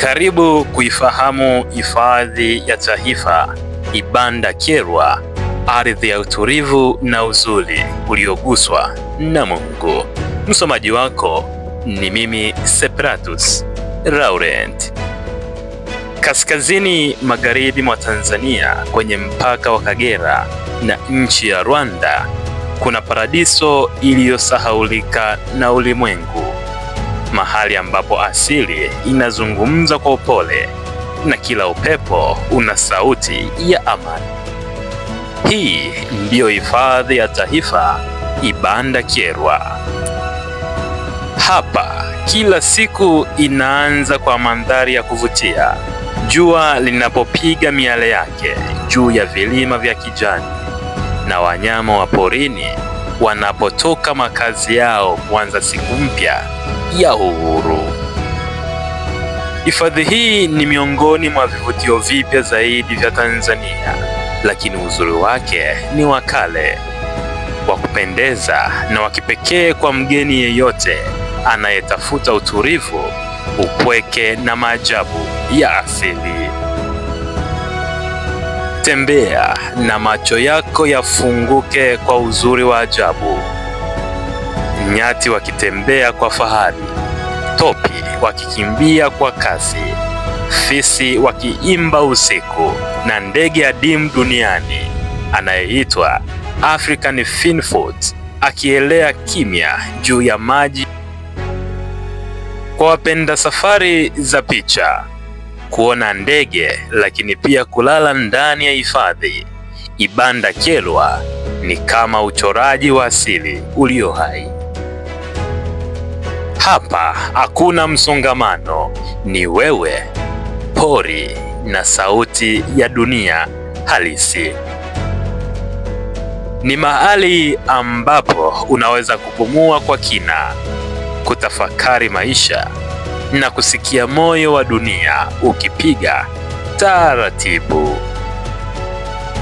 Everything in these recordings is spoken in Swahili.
Karibu kuifahamu hifadhi ya taifa Ibanda Kyerwa, ardhi ya utulivu na uzuri ulioguswa na Mungu. Msomaji wako ni mimi Separatus Laurent. Kaskazini magharibi mwa Tanzania, kwenye mpaka wa Kagera na nchi ya Rwanda, kuna paradiso iliyosahaulika na ulimwengu, mahali ambapo asili inazungumza kwa upole na kila upepo una sauti ya amani. Hii ndiyo hifadhi ya taifa Ibanda Kyerwa. Hapa kila siku inaanza kwa mandhari ya kuvutia. Jua linapopiga miale yake juu ya vilima vya kijani na wanyama wa porini wanapotoka makazi yao kuanza siku mpya ya uhuru. Hifadhi hii ni miongoni mwa vivutio vipya zaidi vya Tanzania, lakini uzuri wake ni wa kale, wa kupendeza na wa kipekee kwa mgeni yeyote anayetafuta utulivu, upweke na maajabu ya asili. Tembea na macho yako yafunguke kwa uzuri wa ajabu. Nyati wakitembea kwa fahari, topi wakikimbia kwa kasi, fisi wakiimba usiku, na ndege adimu duniani anayeitwa African Finfoot akielea kimya juu ya maji. Kwa wapenda safari za picha, kuona ndege lakini pia kulala ndani ya hifadhi Ibanda Kyerwa ni kama uchoraji wa asili ulio hai. Hapa hakuna msongamano, ni wewe, pori na sauti ya dunia halisi. Ni mahali ambapo unaweza kupumua kwa kina, kutafakari maisha na kusikia moyo wa dunia ukipiga taratibu.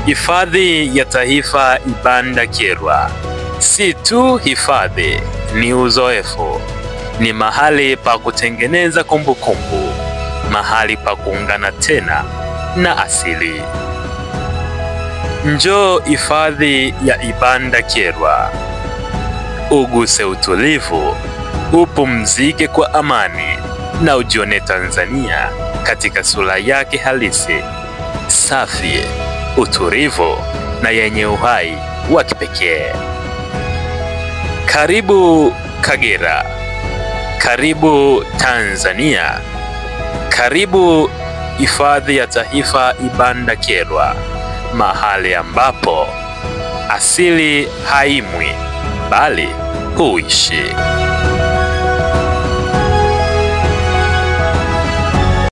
Hifadhi ya taifa Ibanda Kyerwa si tu hifadhi, ni uzoefu. Ni mahali pa kutengeneza kumbukumbu, mahali pa kuungana tena na asili. Njoo hifadhi ya Ibanda Kyerwa, uguse utulivu, upumzike kwa amani na ujione Tanzania katika sura yake halisi, safi, utulivu na yenye uhai wa kipekee. Karibu Kagera, karibu Tanzania, karibu hifadhi ya taifa Ibanda Kyerwa, mahali ambapo asili haimwi bali huishi.